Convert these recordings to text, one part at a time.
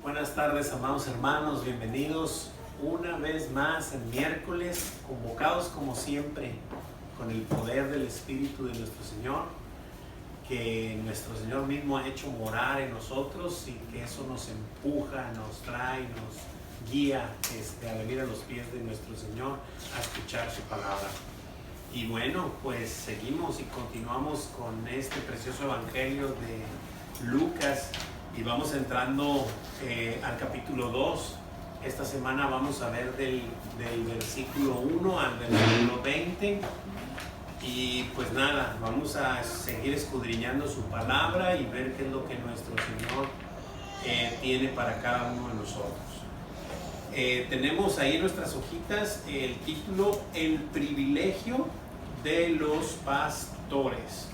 Buenas tardes, amados hermanos, bienvenidos una vez más en miércoles, convocados como siempre con el poder del Espíritu de nuestro Señor, que nuestro Señor mismo ha hecho morar en nosotros y que eso nos empuja, nos trae, nos guía a venir a los pies de nuestro Señor a escuchar su palabra. Y bueno, pues seguimos y continuamos con este precioso evangelio de Lucas y vamos entrando al capítulo 2. Esta semana vamos a ver del versículo 1 al versículo 20 y pues nada, vamos a seguir escudriñando su palabra y ver qué es lo que nuestro Señor tiene para cada uno de nosotros. Tenemos ahí en nuestras hojitas el título El privilegio de los pastores.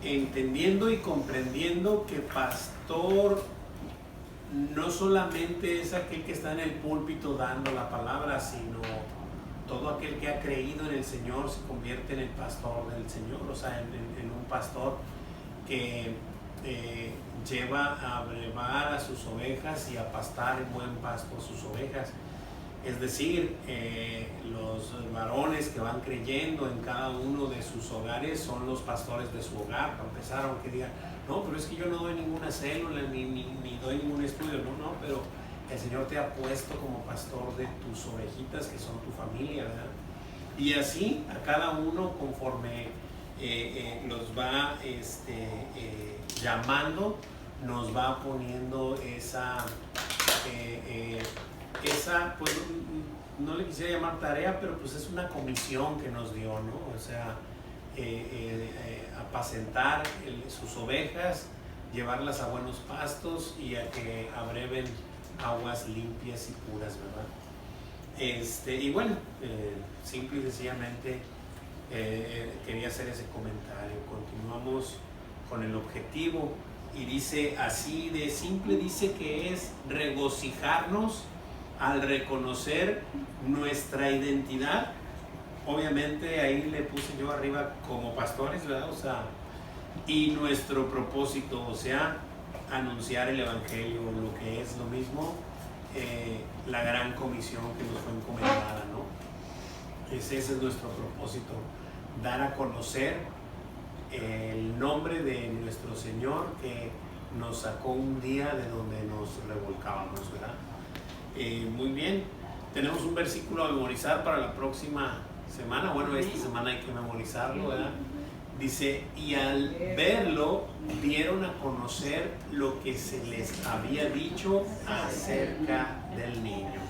Entendiendo y comprendiendo que pastor no solamente es aquel que está en el púlpito dando la palabra, sino todo aquel que ha creído en el Señor se convierte en el pastor del Señor, o sea, en un pastor que lleva a brevar a sus ovejas y a pastar en buen pasto sus ovejas. Es decir, los varones que van creyendo en cada uno de sus hogares son los pastores de su hogar. Para empezar, aunque digan, no, pero es que yo no doy ninguna célula ni doy ningún estudio, no, pero el Señor te ha puesto como pastor de tus ovejitas que son tu familia, ¿verdad? Y así a cada uno conforme los va llamando, nos va poniendo esa pues no le quisiera llamar tarea, pero pues es una comisión que nos dio, ¿no? O sea, apacentar sus ovejas, llevarlas a buenos pastos y a que abreven aguas limpias y puras, ¿verdad? Y bueno, simple y sencillamente quería hacer ese comentario. Continuamos con el objetivo y dice así de simple, dice que es regocijarnos al reconocer nuestra identidad. Obviamente ahí le puse yo arriba como pastores, ¿verdad? O sea, y nuestro propósito, o sea, anunciar el evangelio, lo que es lo mismo, la gran comisión que nos fue encomendada, ¿no? Ese es nuestro propósito, dar a conocer el nombre de nuestro Señor que nos sacó un día de donde nos revolcábamos, ¿verdad? Muy bien, tenemos un versículo a memorizar para la próxima semana. Bueno, esta semana hay que memorizarlo, ¿verdad? Dice, y al verlo dieron a conocer lo que se les había dicho acerca del niño.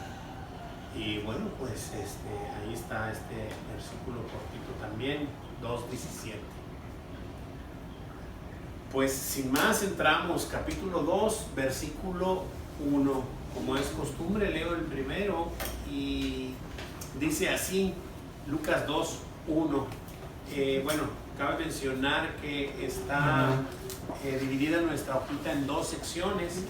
Y bueno, pues ahí está este versículo cortito también, 2:17. Pues sin más entramos, capítulo 2, versículo 1. Como es costumbre, leo el primero y dice así, Lucas 2:1. Bueno, cabe mencionar que está dividida nuestra hojita en dos secciones.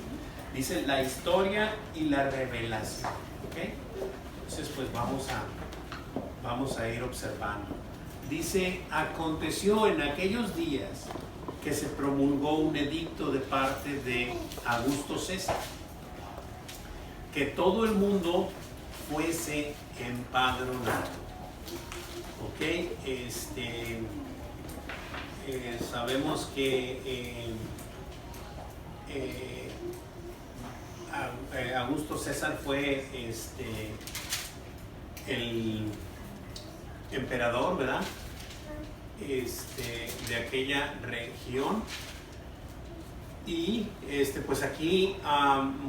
Dice la historia y la revelación. ¿Okay? Entonces, pues vamos a ir observando. Dice, aconteció en aquellos días que se promulgó un edicto de parte de Augusto César, que todo el mundo fuese empadronado. Ok, sabemos que Augusto César fue el emperador, ¿verdad? De aquella región. Y pues aquí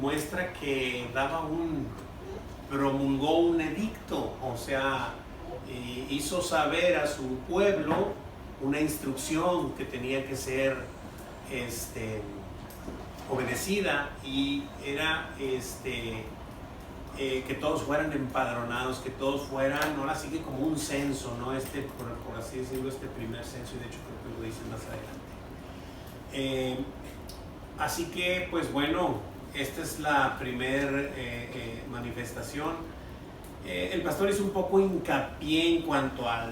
muestra que promulgó un edicto, o sea, hizo saber a su pueblo una instrucción que tenía que ser obedecida, y era que todos fueran empadronados, que todos fueran, ahora sí que como un censo, ¿no? Por así decirlo, primer censo, y de hecho creo que lo dicen más adelante. Así que, pues bueno, esta es la primera manifestación el pastor hizo un poco hincapié en cuanto a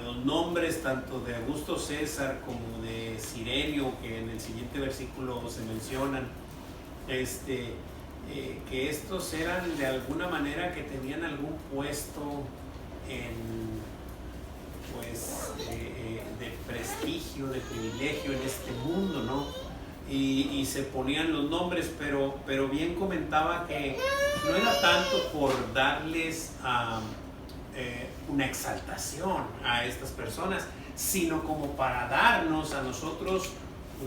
los nombres tanto de Augusto César como de Cirenio, que en el siguiente versículo se mencionan, que estos eran de alguna manera que tenían algún puesto pues, de prestigio, de privilegio en este mundo, ¿no? Y se ponían los nombres, pero bien comentaba que no era tanto por darles una exaltación a estas personas, sino como para darnos a nosotros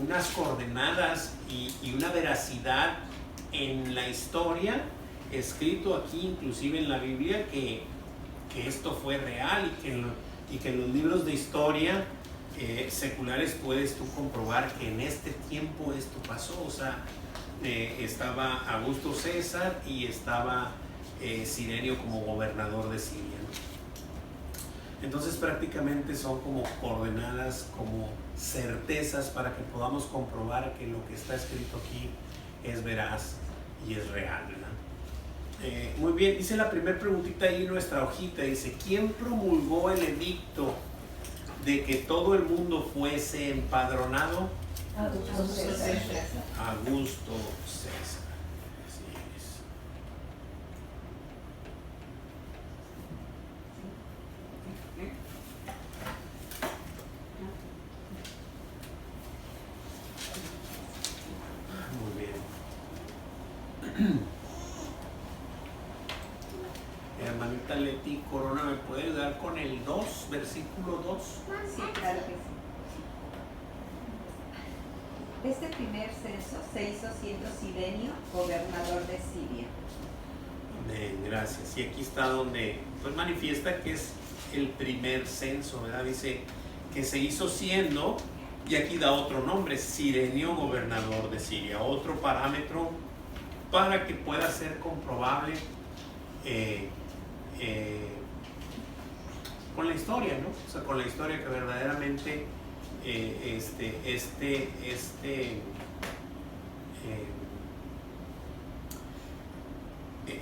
unas coordenadas y una veracidad en la historia, escrito aquí inclusive en la Biblia, que esto fue real y que en los libros de historia seculares puedes tú comprobar que en este tiempo esto pasó. O sea, estaba Augusto César y estaba Cirenio como gobernador de Siria, ¿no? Entonces prácticamente son como coordenadas, como certezas para que podamos comprobar que lo que está escrito aquí es veraz y es real, ¿verdad? Muy bien, dice la primera preguntita ahí en nuestra hojita, dice: ¿quién promulgó el edicto de que todo el mundo fuese empadronado? Augusto César. Augusto César. Así es. Muy bien. Hermanita Leti Corona, ¿me puede ayudar con el 2, versículo 2? Sí, claro que sí. Este primer censo se hizo siendo Cirenio gobernador de Siria. Bien, gracias. Y aquí está donde pues manifiesta que es el primer censo, ¿verdad? Dice que se hizo siendo, y aquí da otro nombre, Cirenio gobernador de Siria, otro parámetro para que pueda ser comprobable con la historia, ¿no? O sea, con la historia que verdaderamente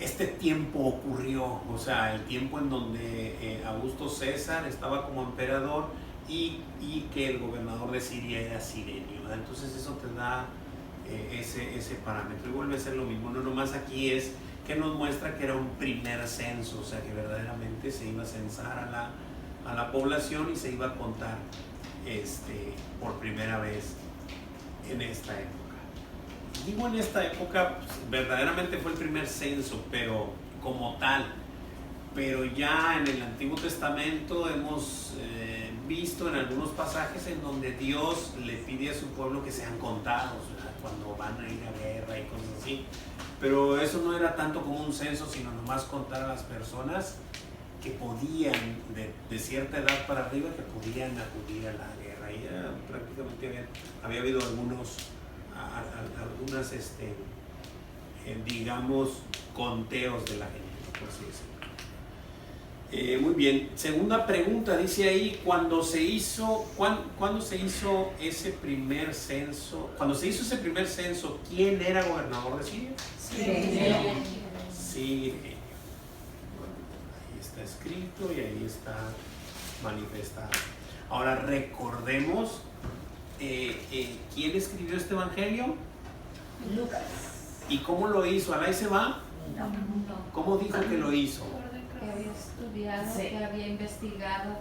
este tiempo ocurrió, o sea, el tiempo en donde Augusto César estaba como emperador y que el gobernador de Siria era Cirenio, ¿verdad? Entonces eso te da ese parámetro, y vuelve a ser lo mismo, no nomás aquí es que nos muestra que era un primer censo, o sea que verdaderamente se iba a censar a la población y se iba a contar por primera vez en esta época. Digo en esta época, pues, verdaderamente fue el primer censo, pero como tal. Pero ya en el Antiguo Testamento hemos visto en algunos pasajes en donde Dios le pide a su pueblo que sean contados, ¿verdad? Cuando van a ir a guerra y cosas así. Pero eso no era tanto como un censo, sino nomás contar a las personas que podían, de cierta edad para arriba, que podían acudir a la guerra. Y prácticamente había habido algunas digamos, conteos de la gente, por así decirlo. Muy bien, segunda pregunta, dice ahí, ¿cuándo se hizo ese primer censo? Cuando se hizo ese primer censo, ¿quién era gobernador de Siria? Cirenio. Bueno, ahí está escrito y ahí está manifestado. Ahora recordemos, ¿quién escribió este evangelio? Lucas. ¿Y cómo lo hizo? ¿Ahí se va? No. ¿Cómo dijo que lo hizo? Que había estudiado, Sí. que había investigado.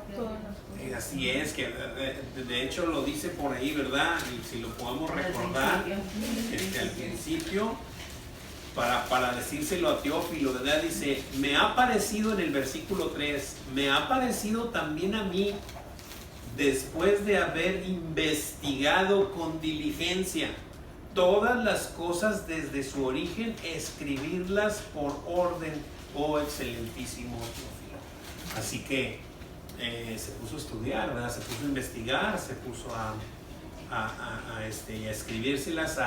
Así es, que de hecho lo dice por ahí, ¿verdad? Y si lo podemos recordar al principio, para decírselo a Teófilo, ¿verdad? Dice, me ha parecido en el versículo 3, me ha parecido también a mí, después de haber investigado con diligencia todas las cosas desde su origen, escribirlas por orden, oh excelentísimo Teófilo. Así que se puso a estudiar, ¿verdad? Se puso a investigar, se puso a escribírselas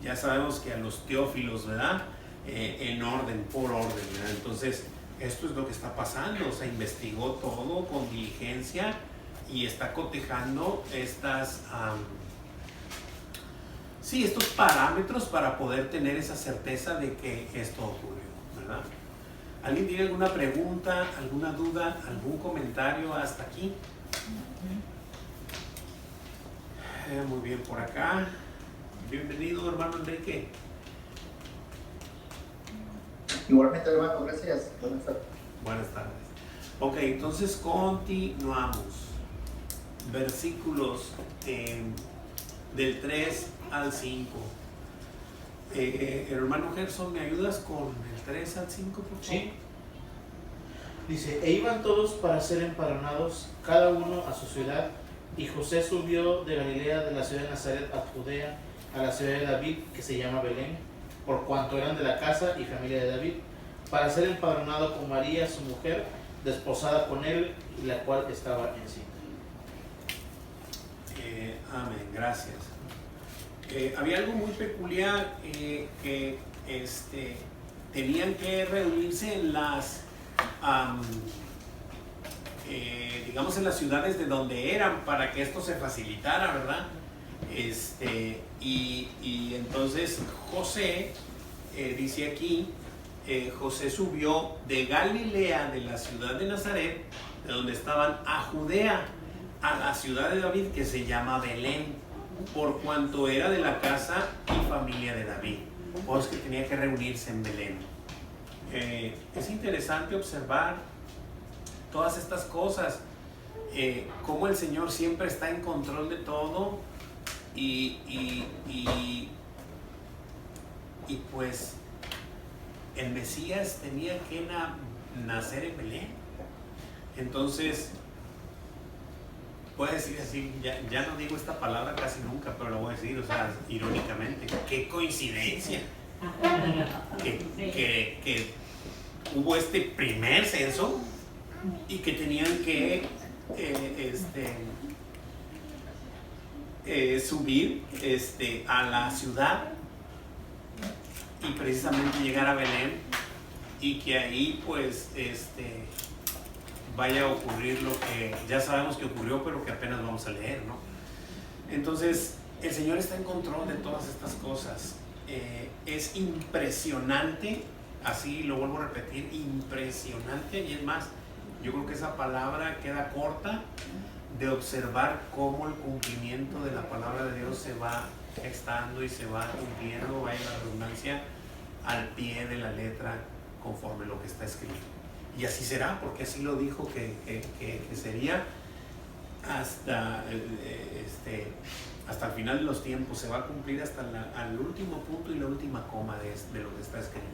ya sabemos que a los Teófilos, ¿verdad? En orden, por orden, ¿verdad? Entonces, esto es lo que está pasando, o sea, investigó todo con diligencia y está cotejando estos parámetros para poder tener esa certeza de que esto ocurrió, ¿verdad? ¿Alguien tiene alguna pregunta, alguna duda, algún comentario hasta aquí? Muy bien, por acá. Bienvenido, hermano Enrique. Igualmente, hermano, gracias. Buenas tardes. Buenas tardes. Ok, entonces continuamos. Versículos del 3 al 5. Hermano Gerson, ¿me ayudas con el 3 al 5, por favor? Sí. Dice, e iban todos para ser empadronados, cada uno a su ciudad, y José subió de Galilea, de la ciudad de Nazaret a Judea, a la ciudad de David, que se llama Belén, por cuanto eran de la casa y familia de David, para ser empadronado con María, su mujer, desposada con él, la cual estaba encinta. Amén, gracias. Había algo muy peculiar que tenían que reunirse en las, digamos, en las ciudades de donde eran para que esto se facilitara, ¿verdad? Y entonces José, dice aquí, José subió de Galilea, de la ciudad de Nazaret, de donde estaban, a Judea, a la ciudad de David, que se llama Belén, por cuanto era de la casa y familia de David. Pues que tenía que reunirse en Belén. Es interesante observar todas estas cosas, cómo el Señor siempre está en control de todo y pues el Mesías tenía que nacer en Belén. Entonces, voy a decir así, ya no digo esta palabra casi nunca, pero lo voy a decir, o sea, irónicamente, qué coincidencia que hubo este primer censo y que tenían que subir a la ciudad y precisamente llegar a Belén, y que ahí pues vaya a ocurrir lo que ya sabemos que ocurrió, pero que apenas vamos a leer, ¿no? Entonces el Señor está en control de todas estas cosas. Es impresionante, así lo vuelvo a repetir, impresionante, y es más, yo creo que esa palabra queda corta de observar cómo el cumplimiento de la palabra de Dios se va gestando y se va cumpliendo, vaya la redundancia, al pie de la letra, conforme lo que está escrito. Y así será, porque así lo dijo que sería hasta el final de los tiempos. Se va a cumplir hasta el último punto y la última coma de lo que está escrito.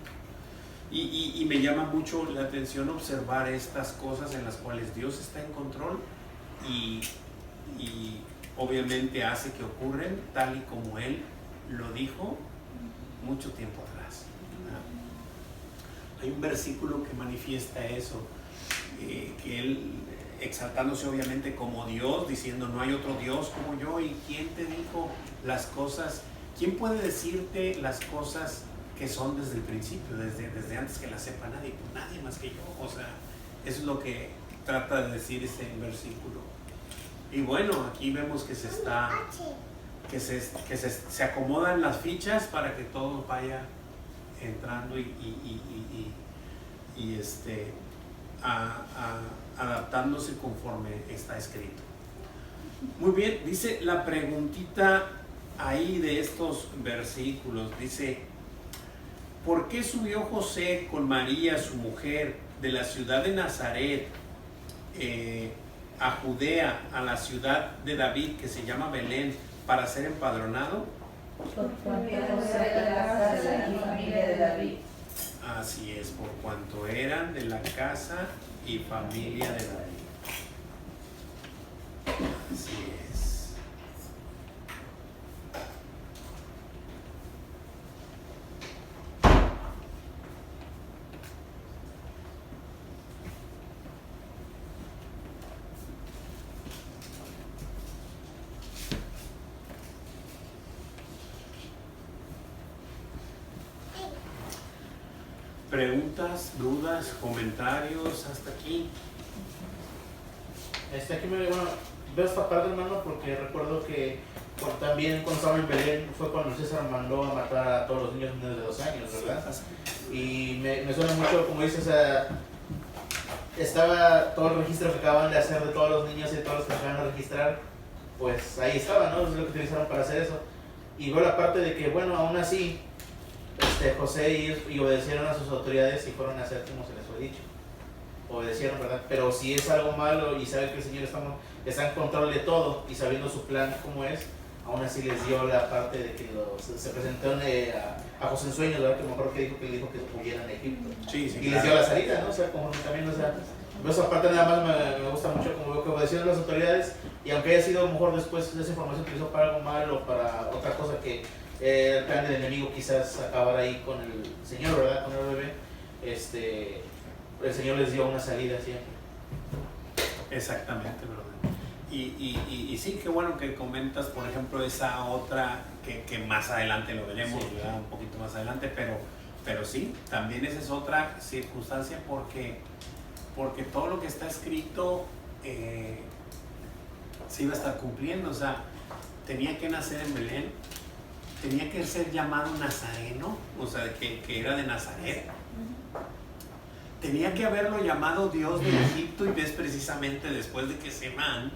Y me llama mucho la atención observar estas cosas en las cuales Dios está en control y obviamente hace que ocurren tal y como Él lo dijo mucho tiempo atrás. Hay un versículo que manifiesta eso, que Él, exaltándose obviamente como Dios, diciendo no hay otro Dios como yo. ¿Y quién te dijo las cosas? ¿Quién puede decirte las cosas que son desde el principio, desde antes que las sepa nadie? Pues nadie más que yo. O sea, eso es lo que trata de decir este versículo. Y bueno, aquí vemos que se acomodan las fichas para que todo vaya entrando adaptándose conforme está escrito. Muy bien, dice la preguntita ahí de estos versículos, dice: ¿por qué subió José con María, su mujer, de la ciudad de Nazaret a Judea, a la ciudad de David, que se llama Belén, para ser empadronado? Por cuanto José de la casa y familia de David. Así es, por cuanto eran de la casa y familia de David. Así es. ¿Preguntas, dudas, comentarios hasta aquí? Aquí bueno, veo esta parte, hermano, porque recuerdo que también cuando estaba en Belén fue cuando César mandó a matar a todos los niños menores de 2 años, ¿verdad? Y me suena mucho, como dices, estaba todo el registro que acaban de hacer de todos los niños y de todos los que acaban de registrar, pues ahí estaba, ¿no? Es lo que utilizaron para hacer eso. Y veo la parte de que, bueno, aún así, José y obedecieron a sus autoridades y fueron a hacer como se les fue dicho. Obedecieron, ¿verdad? Pero si es algo malo y sabe que el Señor está en control de todo y sabiendo su plan como es, aún así les dio la parte de que se presentó a José en sueños, ¿verdad? Que me acuerdo que le dijo que huyeran a Egipto. Sí, sí, Y les dio la salida, ¿no? O sea, como también, o sea, esa parte nada más me gusta mucho, como veo que obedecieron a las autoridades, y aunque haya sido a lo mejor después esa información utilizó para algo malo o para otra cosa que el plan del enemigo quizás acabar ahí con el Señor, ¿verdad? Con el bebé, el Señor les dio una salida siempre. Exactamente, ¿verdad? Y sí, qué bueno que comentas, por ejemplo, esa otra que más adelante lo veremos, Sí. ¿verdad? Un poquito más adelante, pero sí, también esa es otra circunstancia porque todo lo que está escrito se iba a estar cumpliendo. O sea, tenía que nacer en Belén, tenía que ser llamado Nazareno, o sea, que era de Nazaret. Tenía que haberlo llamado Dios de Egipto, y ves precisamente después de que se van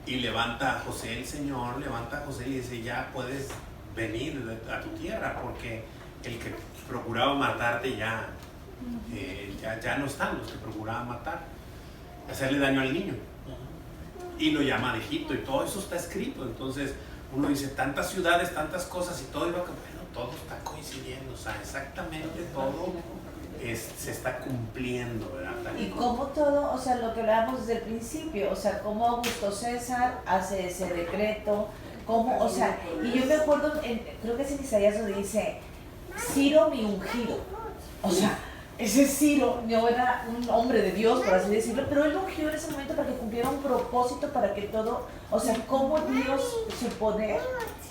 y levanta a José el Señor, levanta a José y dice, ya puedes venir a tu tierra, porque el que procuraba matarte ya no están, los que procuraban matar, hacerle daño al niño. Y lo llama de Egipto, y todo eso está escrito. Entonces uno dice, tantas ciudades, tantas cosas, y todo iba a... Bueno, todo está coincidiendo, o sea, exactamente todo se está cumpliendo, ¿verdad? Y como todo, o sea, lo que hablábamos desde el principio, o sea, cómo Augusto César hace ese decreto, cómo, o sea, y yo me acuerdo, creo que es en Isaías donde dice, Ciro mi ungido, o sea, ese Ciro no era un hombre de Dios, por así decirlo, pero él lo ungió en ese momento para que cumpliera un propósito, para que todo, o sea, cómo Dios, su poder,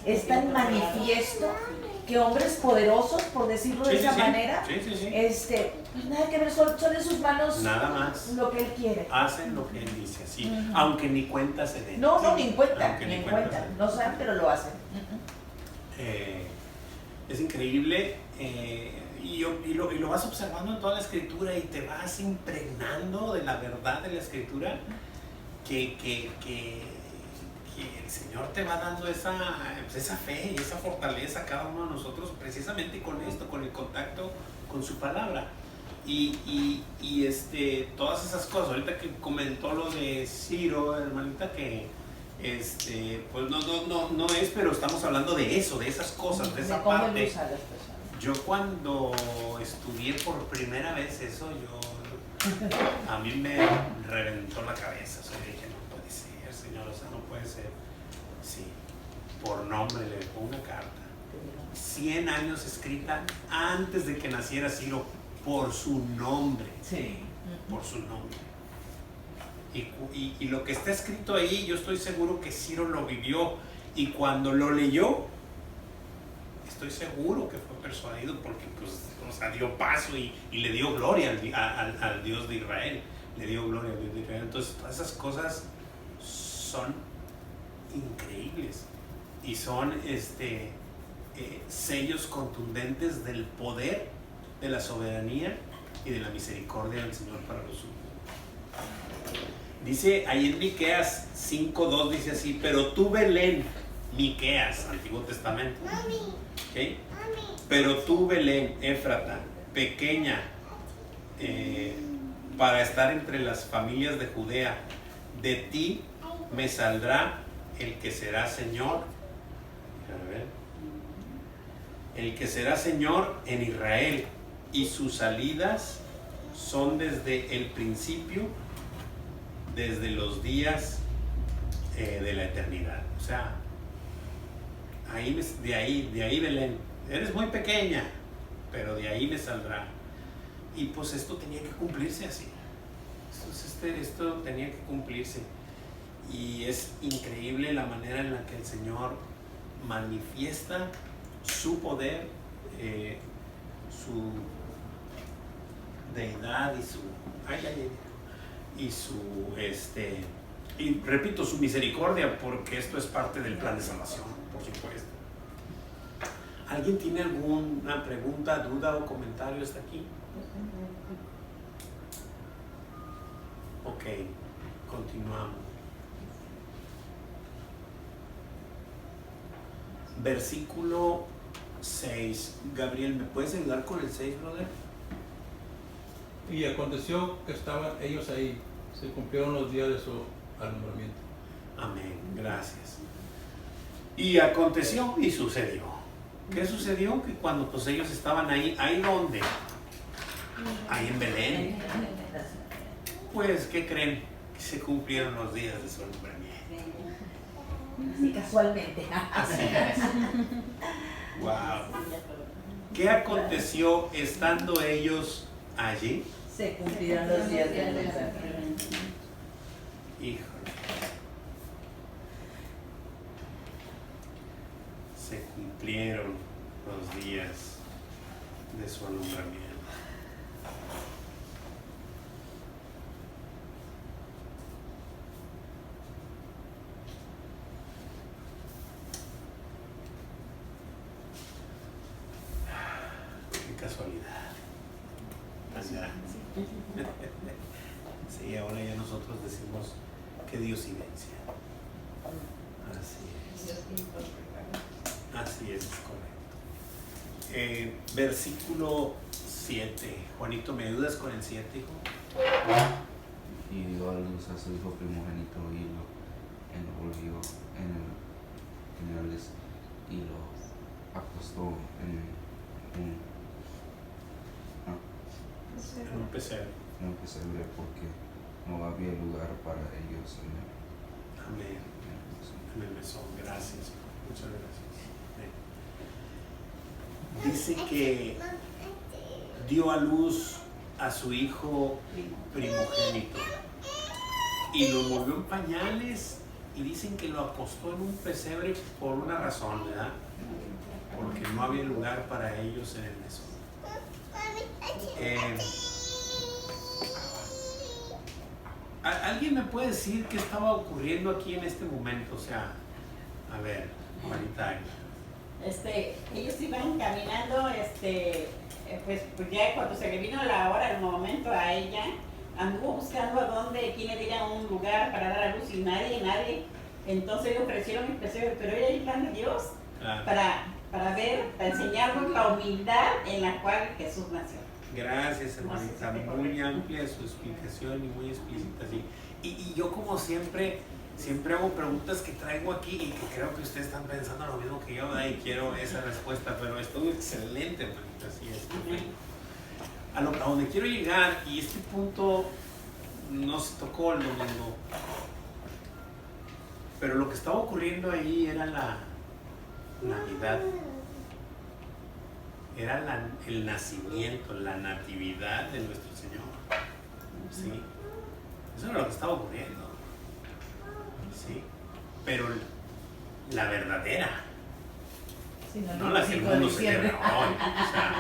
está en manifiesto, que hombres poderosos, por decirlo de esa manera, pues nada que ver, son en sus manos nada más lo que él quiere. hacen lo que él dice, así, aunque ni cuenta se den. No, ni en cuenta, Aunque ni en cuenta cuenta, se den. no saben, pero lo hacen. Es increíble, y lo vas observando en toda la escritura, y te vas impregnando de la verdad de la escritura, que el Señor te va dando esa fe y esa fortaleza a cada uno de nosotros, precisamente con esto, con el contacto con su palabra. Y todas esas cosas, ahorita que comentó lo de Ciro, hermanita, que pues no es, pero estamos hablando de eso, de esas cosas, de esa parte. Yo cuando estudié por primera vez eso, a mí me reventó la cabeza. O sea, dije, no puede ser, Señor, o sea, no puede ser. Sí, por nombre le dejó una carta. 100 años escrita antes de que naciera Ciro, por su nombre. Sí. Por su nombre. Y lo que está escrito ahí, yo estoy seguro que Ciro lo vivió, y cuando lo leyó, estoy seguro que fue persuadido, porque pues, o sea, dio paso y le dio gloria al Dios de Israel. Le dio gloria al Dios de Israel. Entonces, todas esas cosas son increíbles y son sellos contundentes del poder, de la soberanía y de la misericordia del Señor para los suyos. Dice ahí en Miqueas 5:2, dice así: pero tú, Belén, Miqueas, Antiguo Testamento, ¿okay? Pero tú, Belén, Éfrata, pequeña para estar entre las familias de Judea, de ti me saldrá el que será Señor. A ver. El que será Señor en Israel, y sus salidas son desde el principio, desde los días de la eternidad. O sea, de ahí Belén, eres muy pequeña, pero de ahí me saldrá. Y pues esto tenía que cumplirse así. Esto tenía que cumplirse. Y es increíble la manera en la que el Señor manifiesta su poder, su deidad y su Y repito, su misericordia, porque esto es parte del plan de salvación, por supuesto. ¿Alguien tiene alguna pregunta, duda o comentario hasta aquí? Ok, continuamos. Versículo 6. Gabriel, ¿me puedes ayudar con el 6, brother? Y aconteció que estaban ellos ahí, se cumplieron los días de su alumbramiento. Amén, gracias. Y aconteció y sucedió. ¿Qué sucedió? Que cuando pues ellos estaban ahí, ¿ahí dónde? Ahí en Belén. Pues, ¿qué creen? Que se cumplieron los días de su alumbramiento. Sí, casualmente. Así es. Wow. ¿Qué aconteció estando ellos allí? Se cumplieron los días del alumbramiento. Híjole. Se cumplieron los días de su alumbramiento. Qué casualidad. Allá. Sí, ahora ya nosotros decimos que diosidencia. Así es. Así es, correcto. Versículo 7. Juanito, ¿me ayudas con el 7, hijo? Y dio a luz a su hijo primogénito y lo envolvió en pañales y lo acostó en un pesebre. un pesebre porque no había lugar para ellos en Amén. el En el mesón. Gracias. Muchas gracias. Dice que dio a luz a su hijo primogénito y lo envolvió en pañales y dicen que lo acostó en un pesebre por una razón, ¿verdad? Porque no había lugar para ellos en el mesón. ¿Alguien me puede decir qué estaba ocurriendo aquí en este momento? O sea, a ver, Juanita. Ellos iban caminando, pues ya cuando se le vino la hora, el momento a ella, anduvo buscando a dónde, quién le diera un lugar para dar a luz y nadie. Entonces le ofrecieron el pesebre, pero era el plan de Dios para enseñarnos la humildad en la cual Jesús nació. Gracias, hermanita. Muy amplia su explicación y muy explícita, sí. Y yo como siempre hago preguntas que traigo aquí y que creo que ustedes están pensando lo mismo que yo, ¿verdad? Y quiero esa respuesta, pero estuvo excelente, hermanita, así es. A donde quiero llegar, y este punto no se tocó el domingo, pero lo que estaba ocurriendo ahí era la Navidad. Era el nacimiento, la natividad de nuestro Señor. ¿Sí? Eso era lo que estaba ocurriendo. ¿Sí? Pero la verdadera, no la que el mundo celebra hoy. O sea,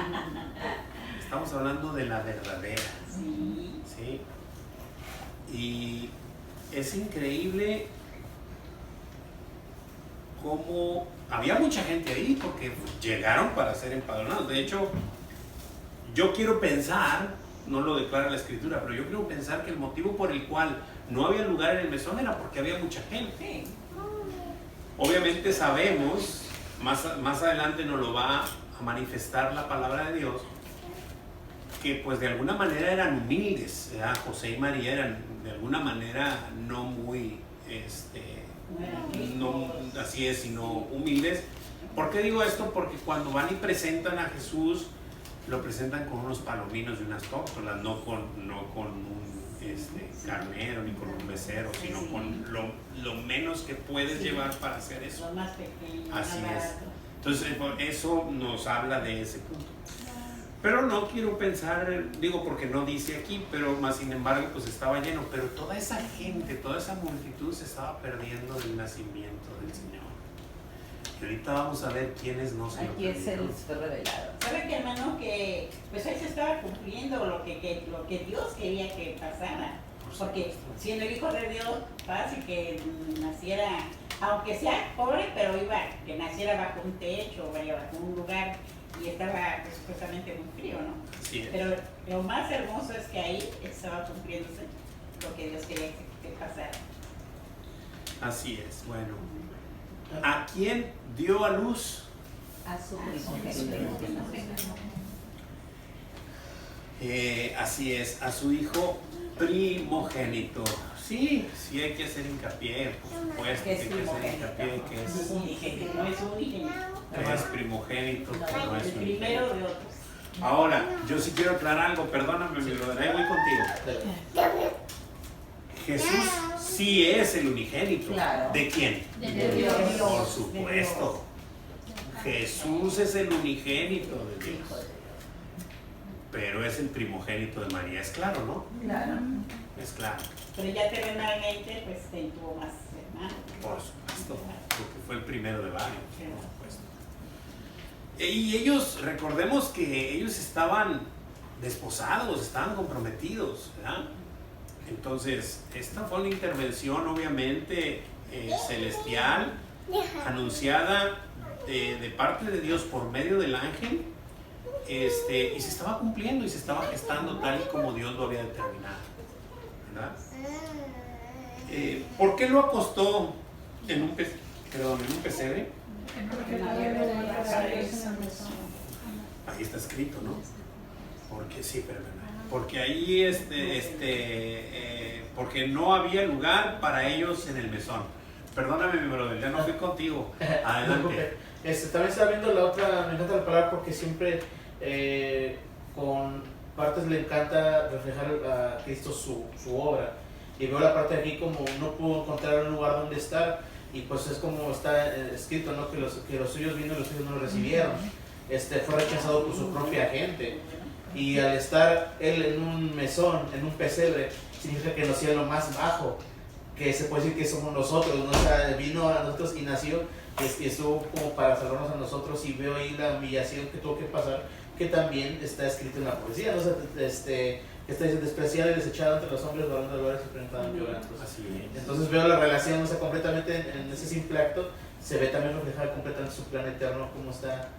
estamos hablando de la verdadera. ¿Sí? Y es increíble cómo había mucha gente ahí porque llegaron para ser empadronados. De hecho, yo quiero pensar, no lo declara la escritura, pero yo quiero pensar que el motivo por el cual no había lugar en el mesón era porque había mucha gente. Obviamente sabemos, más adelante nos lo va a manifestar la palabra de Dios, que pues de alguna manera eran humildes, ¿verdad? José y María eran de alguna manera no muy no así es, sino humildes. ¿Por qué digo esto? Porque cuando van y presentan a Jesús, lo presentan con unos palominos y unas tórtolas, no con un carnero ni con un becerro, sino con lo menos que puedes llevar para hacer eso. Lo más pequeño, así más es. barato. Entonces eso nos habla de ese punto. Pero no quiero pensar, digo porque no dice aquí, pero más sin embargo pues estaba lleno, pero toda esa gente, toda esa multitud se estaba perdiendo del nacimiento del Señor. Y ahorita vamos a ver quiénes no se lo Aquí es perdieron. el fue revelado. ¿Sabe qué, hermano? Que pues ahí se estaba cumpliendo lo que Dios quería que pasara. Por Porque siendo el hijo de Dios, fácil que naciera, aunque sea pobre, pero que naciera bajo un techo, bajo un lugar, y estaba pues, supuestamente muy frío, ¿no? Así es. Pero lo más hermoso es que ahí estaba cumpliéndose lo que Dios quería que pasara. Así es, bueno. ¿A quién dio a luz? A su primogénito. Así es, a su hijo primogénito. Sí, sí hay que hacer hincapié, por supuesto, que Que es hay que hacer hincapié que es Unigénito, no es unigénito, primogénito, que no es el unigénito. primero de otros. Ahora, yo sí quiero aclarar algo, perdóname, mi brother, ahí voy contigo. Jesús sí es el unigénito. Claro. ¿De quién? De Dios. Por supuesto. Jesús es el unigénito de Dios. Pero es el primogénito de María, es claro, ¿no? Claro. Es claro, Pero ya terrenalmente, pues tuvo más hermanos. por supuesto, porque fue el primero de varios, por supuesto. Y ellos, recordemos que ellos estaban desposados, estaban comprometidos, ¿verdad? Entonces, esta fue una intervención obviamente celestial, anunciada de parte de Dios por medio del ángel, y se estaba cumpliendo y se estaba gestando tal y como Dios lo había determinado, ¿verdad? ¿Por qué lo acostó en un pesebre? Ahí está escrito, ¿no? Porque sí, pero porque ahí porque no había lugar para ellos en el mesón. Perdóname, mi brother, ya no fui contigo. Adelante. También estaba viendo la otra, me encanta la palabra porque siempre con partes le encanta reflejar a Cristo su obra. Y veo la parte de aquí como no pudo encontrar un lugar donde estar, y pues es como está escrito, ¿no? Que los suyos vino y los suyos no lo recibieron. Fue rechazado por su propia gente. Y al estar él en un mesón, en un pesebre, significa que nació en lo más bajo, que se puede decir que somos nosotros, ¿no? O sea, vino a nosotros y nació y estuvo como para salvarnos a nosotros, y veo ahí la humillación que tuvo que pasar, que también está escrito en la poesía, ¿no? O sea, está diciendo despreciado y desechado entre los hombres, varón de valores enfrentado en violentos. Así es. Entonces veo la relación, o sea, completamente en ese simple acto, se ve también reflejada completamente su plan eterno, como está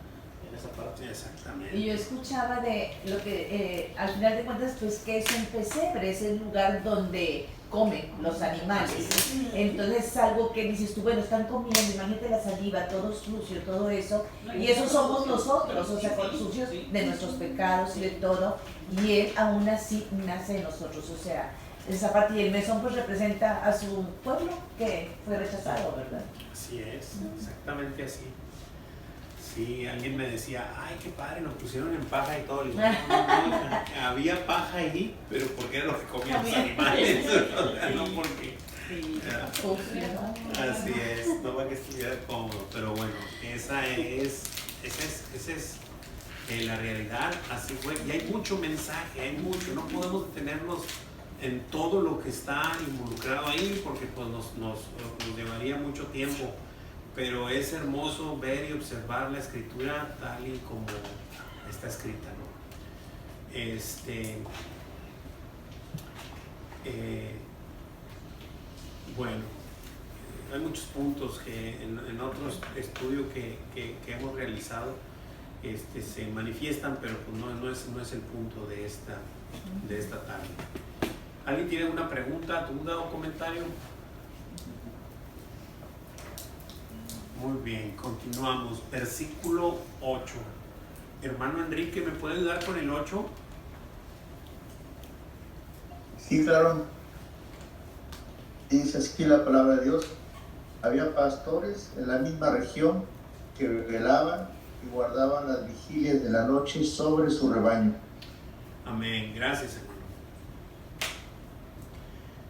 en esa parte. Exactamente. Y yo escuchaba de lo que, al final de cuentas, pues que es un pesebre, es el lugar donde comen los animales. Entonces es algo que dices tú, bueno, están comiendo, imagínate la saliva, todo sucio, todo eso, y eso somos nosotros, o sea, con sucios de nuestros pecados y de todo, y él aún así nace en nosotros, o sea, esa parte, y el mesón pues representa a su pueblo que fue rechazado, ¿verdad? Así es, exactamente así. Sí, alguien me decía, ay, qué padre, nos pusieron en paja y todo. Le digo, no, había paja ahí, pero porque era lo que comían los animales, no porque. Así es, no para que estuviera cómodo, pero bueno, esa es la realidad, así fue. Y hay mucho mensaje, hay mucho, no podemos detenernos en todo lo que está involucrado ahí, porque pues nos llevaría mucho tiempo. Pero es hermoso ver y observar la escritura tal y como está escrita, ¿no? Bueno, hay muchos puntos que en otros estudios que hemos realizado se manifiestan, pero pues no es el punto de esta tarde. ¿Alguien tiene una pregunta, duda o comentario? Muy bien, continuamos. Versículo 8. Hermano Enrique, ¿me puede ayudar con el 8? Sí, claro. Dice aquí la palabra de Dios. Había pastores en la misma región que velaban y guardaban las vigilias de la noche sobre su rebaño. Amén, gracias, hermano.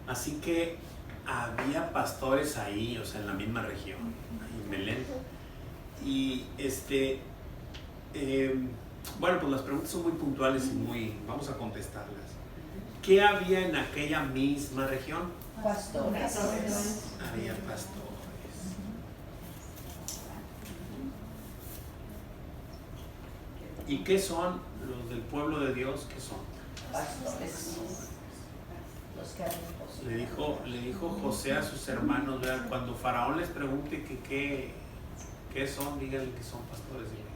Así que había pastores ahí, o sea, en la misma región, ahí en Belén. Y bueno, pues las preguntas son muy puntuales y vamos a contestarlas. ¿Qué había en aquella misma región? Pastores. Había pastores. ¿Y qué son los del pueblo de Dios? ¿Qué son? Pastores. los que hacen posible. Le dijo José a sus hermanos, ¿verdad? Cuando Faraón les pregunte qué son, díganle que son pastores de ovejas.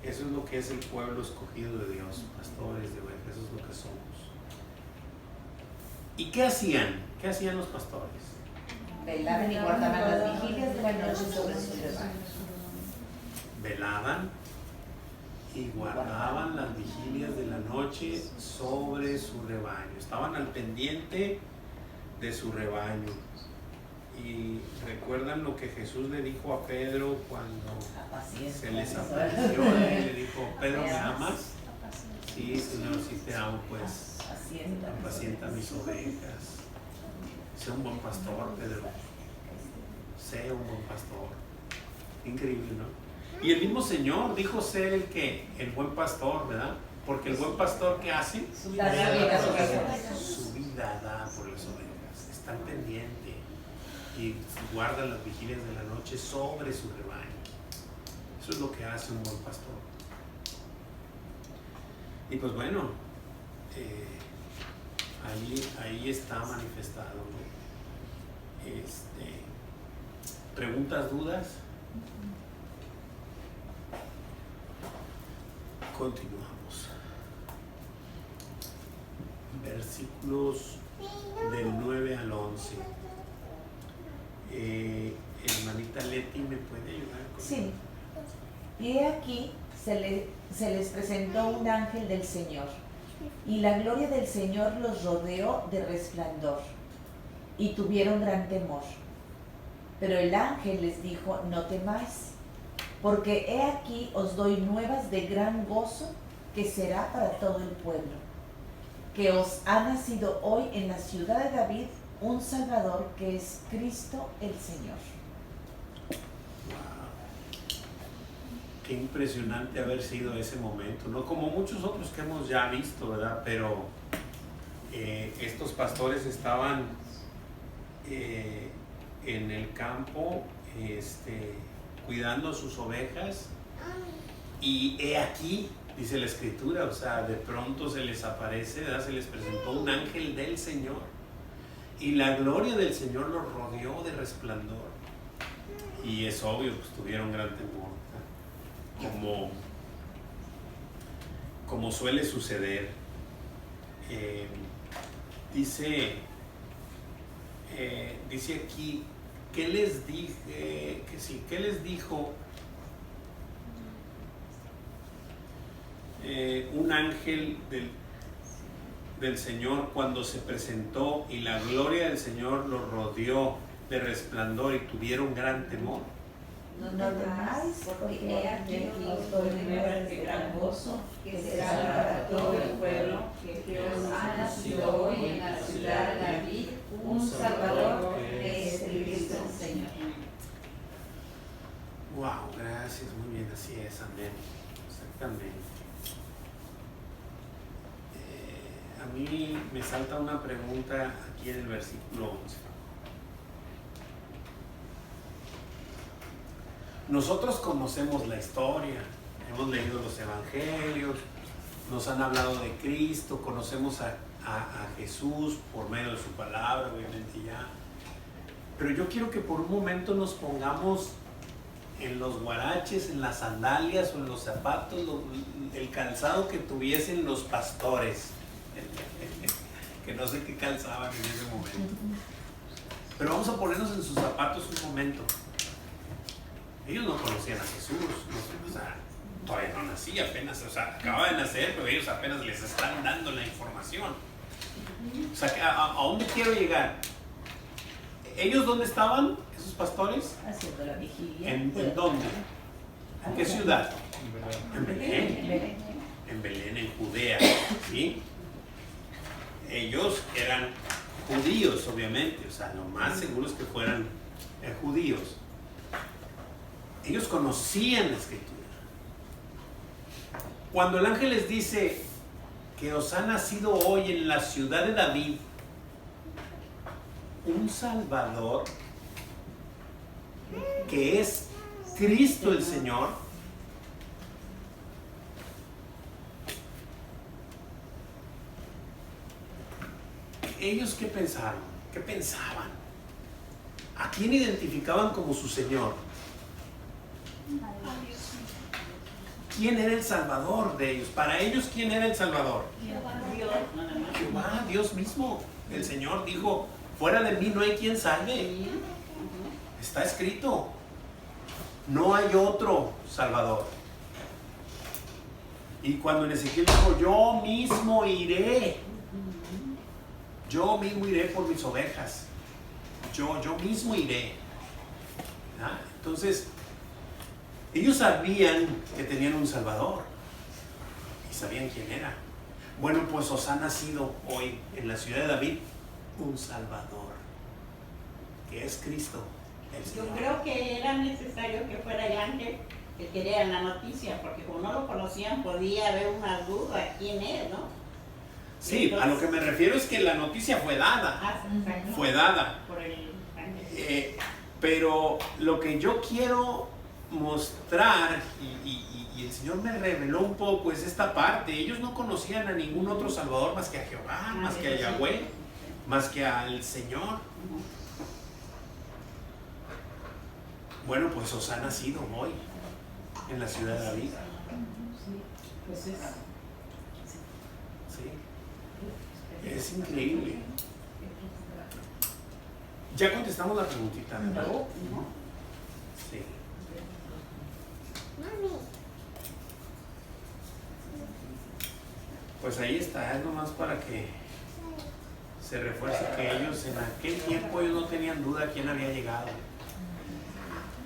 Eso es lo que es el pueblo escogido de Dios, pastores de ovejas, eso es lo que somos. ¿Y qué hacían? ¿Qué hacían los pastores? Velaban y guardaban las vigilias de la noche sobre sus rebaños. Velaban y guardaban las vigilias de la noche sobre su rebaño. Estaban al pendiente de su rebaño. Y recuerdan lo que Jesús le dijo a Pedro cuando se les apareció. Le dijo, Pedro, ¿me amas? Sí, Señor, sí te amo, pues apacienta mis ovejas. Sé un buen pastor, Pedro. Sé un buen pastor. Increíble, ¿no? Y el mismo Señor dijo ser el buen pastor, ¿verdad? Porque el buen pastor, ¿qué hace? Su vida da por las ovejas. Está al pendiente y guarda las vigilias de la noche sobre su rebaño. Eso es lo que hace un buen pastor. Y pues bueno, ahí está manifestado, ¿no? ¿Preguntas, dudas? Continuamos. Versículos del 9 al 11. Hermanita Leti, ¿me puede ayudar? Sí. Y aquí se les presentó un ángel del Señor, y la gloria del Señor los rodeó de resplandor, y tuvieron gran temor. Pero el ángel les dijo, no temáis, porque he aquí os doy nuevas de gran gozo, que será para todo el pueblo, que os ha nacido hoy en la ciudad de David un Salvador, que es Cristo el Señor. Qué impresionante haber sido ese momento, ¿no? Como muchos otros que hemos ya visto, ¿verdad? Pero estos pastores estaban en el campo cuidando sus ovejas, y he aquí, dice la Escritura, o sea, de pronto se les aparece, ¿verdad? Se les presentó un ángel del Señor, y la gloria del Señor los rodeó de resplandor, y es obvio, pues tuvieron gran temor, como suele suceder. Dice aquí, ¿qué les dije? ¿Qué les dijo un ángel del Señor cuando se presentó y la gloria del Señor los rodeó de resplandor y tuvieron gran temor? No temáis, porque he aquí os doy nuevas de gran gozo, que será para todo el pueblo, que os ha nacido hoy en la ciudad de David un Salvador, que es Cristo el Señor. Wow, gracias, muy bien, así es, amén. Exactamente. A mí me salta una pregunta aquí en el versículo 11. Nosotros conocemos la historia, hemos leído los evangelios, nos han hablado de Cristo, conocemos a Jesús por medio de su palabra, obviamente ya. Pero yo quiero que por un momento nos pongamos en los guaraches, en las sandalias o en los zapatos, el calzado que tuviesen los pastores, que no sé qué calzaban en ese momento. Pero vamos a ponernos en sus zapatos un momento. Ellos no conocían a Jesús, o sea, todavía no nacía apenas, o sea, acaba de nacer, pero ellos apenas les están dando la información. O sea, ¿a dónde quiero llegar? ¿Ellos dónde estaban, esos pastores? Haciendo la vigilia. ¿En dónde? ¿En qué ciudad? En Belén. En Belén. En Belén, en Judea, ¿sí? Ellos eran judíos, obviamente, o sea, lo más seguro es que fueran judíos. Ellos conocían la Escritura. Cuando el ángel les dice que os ha nacido hoy en la ciudad de David un Salvador, que es Cristo el Señor, ¿Ellos qué pensaron? ¿Qué pensaban? ¿A quién identificaban como su Señor? ¿Quién era el Salvador de ellos? Para ellos, ¿quién era el Salvador? Dios, nada más. Jehová, Dios mismo. El Señor dijo, fuera de mí no hay quien salve. Está escrito. No hay otro Salvador. Y cuando en Ezequiel dijo, yo mismo iré. Yo mismo iré por mis ovejas. Yo mismo iré. ¿Ah? Entonces, ellos sabían que tenían un Salvador. Y sabían quién era. Bueno, pues os ha nacido hoy en la ciudad de David un Salvador. Que es Cristo, el Señor. Yo creo que era necesario que fuera el ángel que quería la noticia, porque como no lo conocían podía haber una duda quién es, ¿no? Sí, entonces, a lo que me refiero es que la noticia fue dada. exacto, Fue dada. por el ángel. Pero lo que yo quiero mostrar, y el Señor me reveló un poco, es esta parte. Ellos no conocían a ningún otro Salvador más que a Jehová, más que a Yahweh, más que al Señor. Bueno, pues os ha nacido hoy en la ciudad de David. Pues es. Sí. Es increíble. Ya contestamos la preguntita, ¿verdad? Sí. Pues ahí está, es nomás para que se refuerce que ellos en aquel tiempo ellos no tenían duda quién había llegado.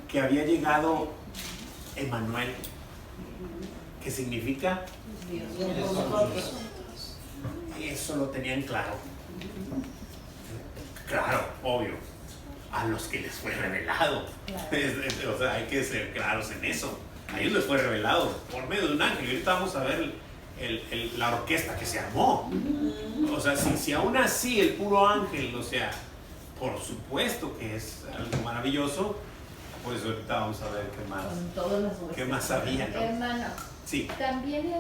Que había llegado Emmanuel, que significa Dios. eso lo tenían claro. Claro, obvio, a los que les fue revelado. Claro. O sea, hay que ser claros en eso. A ellos les fue revelado por medio de un ángel. Y ahorita vamos a ver la orquesta que se armó. O sea, si aún así el puro ángel, o sea, por supuesto que es algo maravilloso, pues ahorita vamos a ver Con todos los qué más sabía, ¿no? Hermano, Sí. también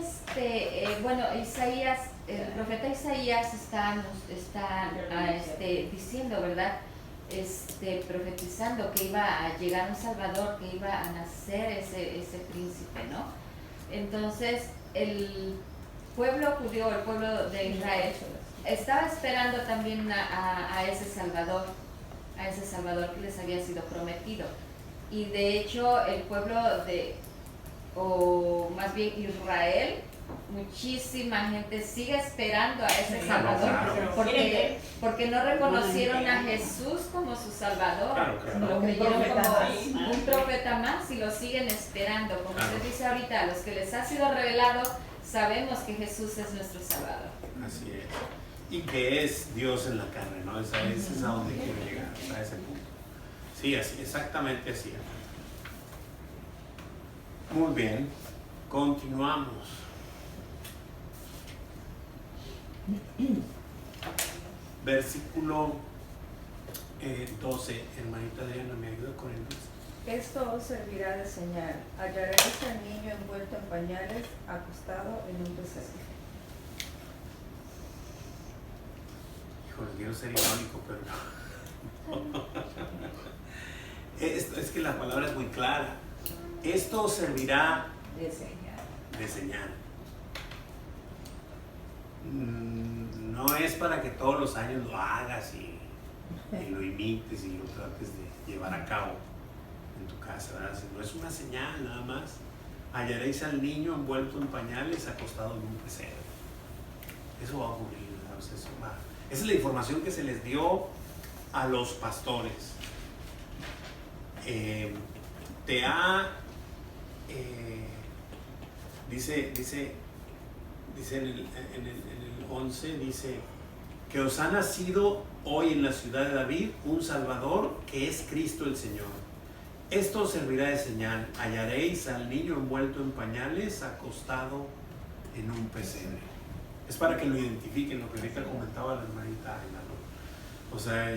bueno, Isaías, el profeta Isaías está diciendo, ¿verdad? Profetizando que iba a llegar un Salvador, que iba a nacer ese príncipe, ¿no? Entonces, el pueblo judío, el pueblo de Israel, estaba esperando también a ese Salvador que les había sido prometido. Y de hecho, el pueblo o más bien Israel, muchísima gente sigue esperando a ese Salvador, claro. porque no reconocieron a Jesús como su Salvador. Claro. Lo creyeron Un profeta como más. un profeta más y lo siguen esperando. Como Claro. usted dice ahorita, a los que les ha sido revelado, sabemos que Jesús es nuestro Salvador. Así es. Y que es Dios en la carne, ¿no? Ese es a donde quiero llegar, a ese punto. Sí, así, exactamente así. Muy bien, continuamos. Versículo 12, hermanita Adriana, ¿me ayuda con el 12? Esto os servirá de señal. Hallaréis al niño envuelto en pañales, acostado en un pesebre. Híjole, quiero ser irónico, pero no. Es que la palabra es muy clara. Esto servirá De señal. de señal. No es para que todos los años lo hagas y lo imites y lo trates de llevar a cabo en tu casa, ¿verdad? No es una señal nada más. Hallaréis al niño envuelto en pañales, acostado en un pesebre. Eso va a ocurrir, ¿verdad? O sea, eso va. Esa es la información que se les dio a los pastores. Dice en el 11, dice que os ha nacido hoy en la ciudad de David un Salvador que es Cristo el Señor. Esto os servirá de señal. Hallaréis al niño envuelto en pañales, acostado en un pesebre. Es para que lo identifiquen, lo que ahorita comentaba la hermanita Ana, ¿no? O sea,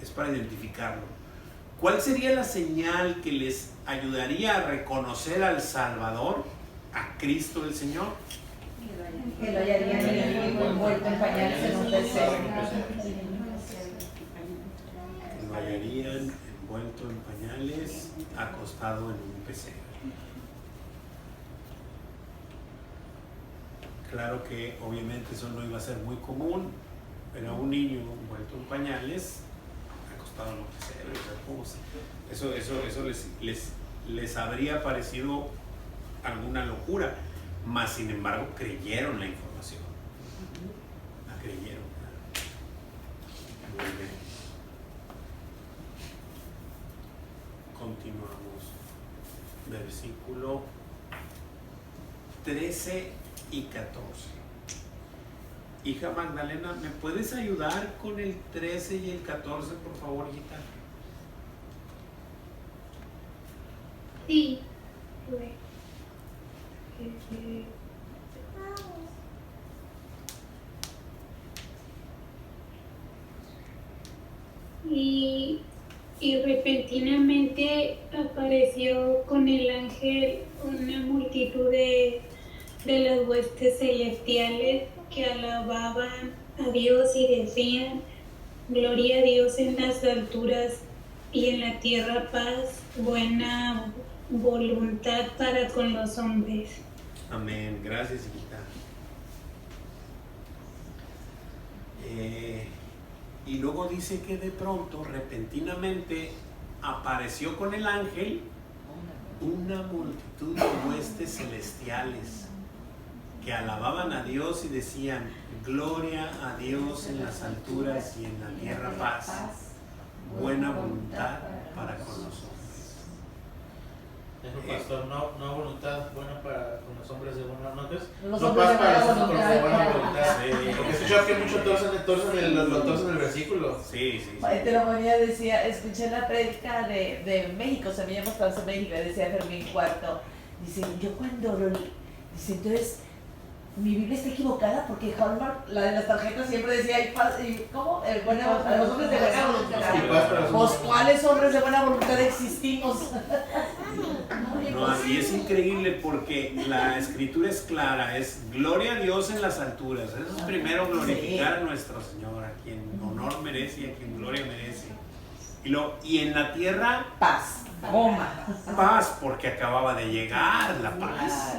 es para identificarlo. ¿Cuál sería la señal que les ayudaría a reconocer al Salvador, a Cristo el Señor? Que lo hallarían en el niño envuelto en pañales en un pesebre. Lo hallarían envuelto en pañales, acostado en un pesebre. Claro que obviamente eso no iba a ser muy común, pero un niño envuelto en pañales, acostado en un pesebre, o sea, les habría parecido alguna locura, mas sin embargo creyeron la información. La creyeron. Muy bien. Continuamos. Versículo 13 y 14. Hija Magdalena, ¿me puedes ayudar con el 13 y el 14, por favor, hijita? Sí. Y repentinamente apareció con el ángel una multitud de las huestes celestiales que alababan a Dios y decían: gloria a Dios en las alturas y en la tierra paz, buena voluntad para con los hombres. Amén. Gracias, hijita. Y luego dice que de pronto, repentinamente, apareció con el ángel una multitud de huestes celestiales que alababan a Dios y decían: gloria a Dios en las alturas y en la tierra paz, buena voluntad para con nosotros. Dijo pastor, no voluntad buena para con los hombres de buena voluntad. Los No hombres paz de para buena los hombres de buena voluntad. voluntad. Sí. Porque escuchaba que muchos torcen el versículo. Sí. Maite María decía, escuché la prédica de México, se me llama Plaza México, decía Fermín Cuarto. Dice, yo cuando lo leí, dice, entonces, mi Biblia está equivocada porque Hallmark, la de las tarjetas, siempre decía, ¿cómo? A los hombres de buena voluntad. Pues, ¿cuáles hombres de buena voluntad existimos? No, así es increíble porque la escritura es clara, es gloria a Dios en las alturas. Eso es primero glorificar a nuestro Señor, a quien honor merece y a quien gloria merece. Y en la tierra, Paz. paz, porque acababa de llegar la paz.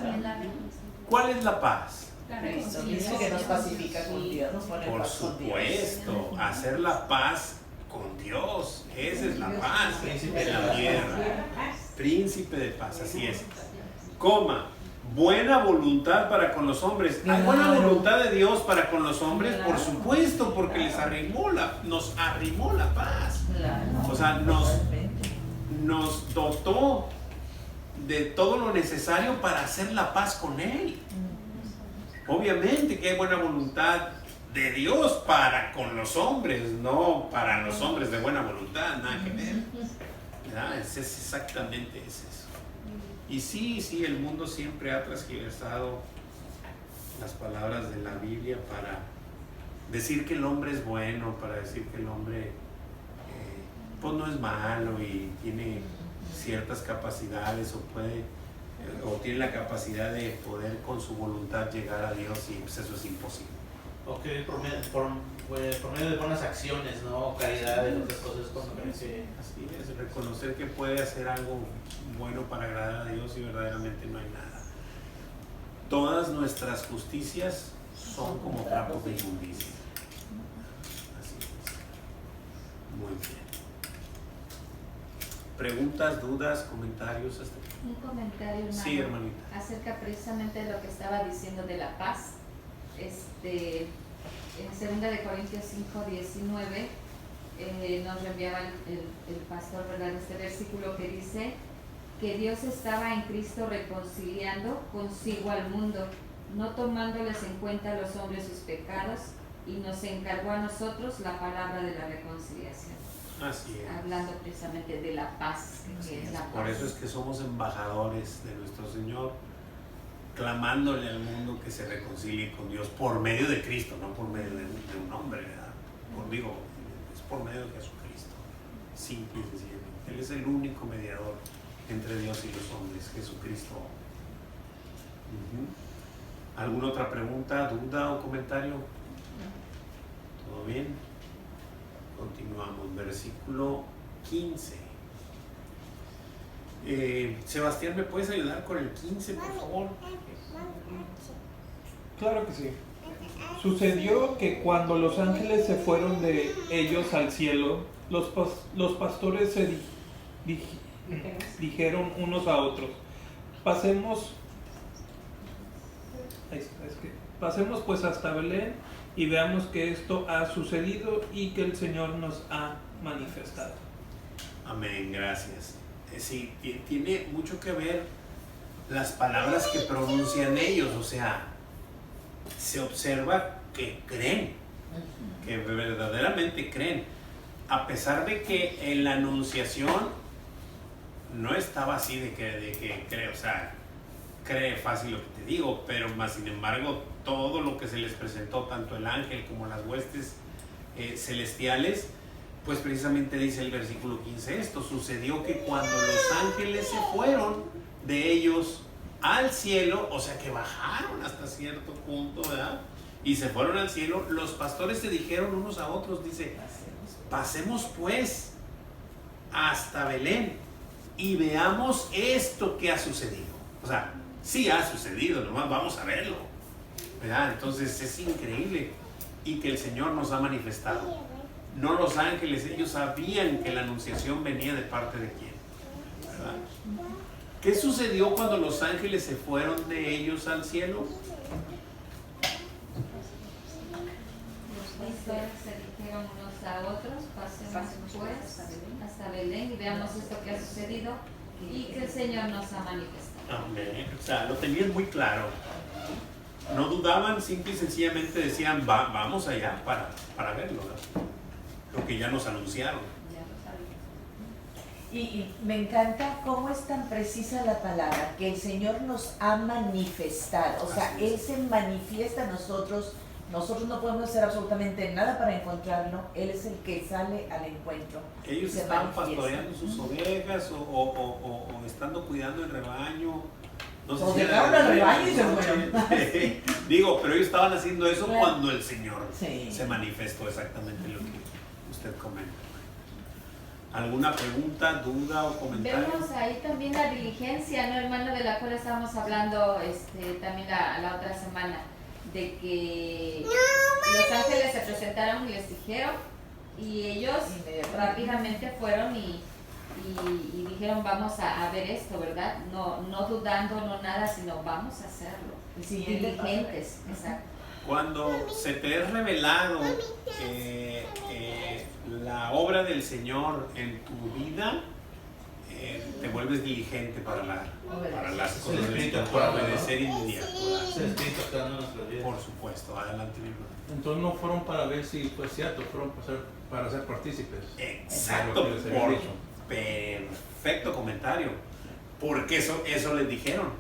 ¿Cuál es la paz? Cristo dice que nos pacifica con Dios, nos pone en Por paz con Dios. supuesto, hacer la paz con Dios. Esa es la paz en la tierra. Príncipe de paz, así es. Buena voluntad para con los hombres. ¿Hay buena voluntad de Dios para con los hombres? Por supuesto, porque nos arrimó la paz. O sea, nos dotó de todo lo necesario para hacer la paz con Él. Obviamente que hay buena voluntad de Dios para con los hombres, no para los hombres de buena voluntad, nada que ver. ¿Verdad? Es exactamente eso. Y sí, el mundo siempre ha transgiversado las palabras de la Biblia para decir que el hombre es bueno, para decir que el hombre pues no es malo y tiene ciertas capacidades o tiene la capacidad de poder con su voluntad llegar a Dios, y pues eso es imposible. O que por medio de buenas acciones, ¿no? Caridad y otras cosas cuando crece. Así es, reconocer que puede hacer algo bueno para agradar a Dios y verdaderamente no hay nada. Todas nuestras justicias son como trapos de inmundicia. Así es. Muy bien. ¿Preguntas, dudas, comentarios? Un comentario, hermano, Sí, hermanita. acerca precisamente de lo que estaba diciendo de la paz. En 2 Corintios 5:19 nos reenviaba el pastor, ¿verdad?, este versículo que dice que Dios estaba en Cristo reconciliando consigo al mundo, no tomándoles en cuenta a los hombres sus pecados, y nos encargó a nosotros la palabra de la reconciliación. Así es. Hablando precisamente de la paz, que es la paz. Por eso es que somos embajadores de nuestro Señor, clamándole al mundo que se reconcilie con Dios por medio de Cristo, no por medio de un hombre, ¿verdad? Conmigo, es por medio de Jesucristo, simple y sencillamente. Él es el único mediador entre Dios y los hombres, Jesucristo. ¿Alguna otra pregunta, duda o comentario? ¿Todo bien? Continuamos, versículo 15. Sebastián, ¿me puedes ayudar con el 15, por favor? Claro que sí. Sucedió que cuando los ángeles se fueron de ellos al cielo, los pastores se dijeron unos a otros: pasemos pues hasta Belén y veamos que esto ha sucedido y que el Señor nos ha manifestado. Amén, gracias. Sí, tiene mucho que ver las palabras que pronuncian ellos, o sea, se observa que creen, que verdaderamente creen, a pesar de que en la anunciación no estaba así de que cree, o sea, cree fácil lo que te digo, pero más sin embargo todo lo que se les presentó, tanto el ángel como las huestes celestiales, pues precisamente dice el versículo 15 esto: sucedió que cuando los ángeles se fueron de ellos al cielo, o sea que bajaron hasta cierto punto, ¿verdad? Y se fueron al cielo, los pastores se dijeron unos a otros, dice, pasemos pues hasta Belén y veamos esto que ha sucedido. O sea, sí ha sucedido, nomás vamos a verlo, ¿verdad? Entonces es increíble, y que el Señor nos ha manifestado. No los ángeles, ellos sabían que la anunciación venía de parte de quién, ¿verdad? ¿Qué sucedió cuando los ángeles se fueron de ellos al cielo? Los pastores se dijeron unos a otros: pasemos pues hasta Belén y veamos esto que ha sucedido y que el Señor nos ha manifestado. Amén. O sea, lo tenían muy claro. No dudaban, simple y sencillamente decían, vamos allá para verlo, ¿no? Lo que ya nos anunciaron. Y me encanta cómo es tan precisa la palabra, que el Señor nos ha manifestado. O sea, Él se manifiesta a nosotros. Nosotros no podemos hacer absolutamente nada para encontrarlo. Él es el que sale al encuentro. Ellos estaban pastoreando sus ovejas o estando cuidando el rebaño. No sé o si dejaron el rebaño y se fueron. Digo, pero ellos estaban haciendo eso claro. Cuando el Señor sí. se manifestó exactamente lo que usted comenta. ¿Alguna pregunta, duda o comentario? Vemos ahí también la diligencia, ¿no, hermano? De la cual estábamos hablando también la otra semana, de que los ángeles se presentaron y les dijeron, y ellos rápidamente fueron y dijeron, vamos a ver esto, ¿verdad? No dudando, no nada, sino vamos a hacerlo. Diligentes, exacto. Cuando se te es revelado la obra del Señor en tu vida, te vuelves diligente para las cosas de Dios, para obedecer inmediato. Por supuesto, adelante, mi hermano. Entonces no fueron para ver si fue cierto, fueron para ser partícipes. Exacto, perfecto comentario, porque eso les dijeron.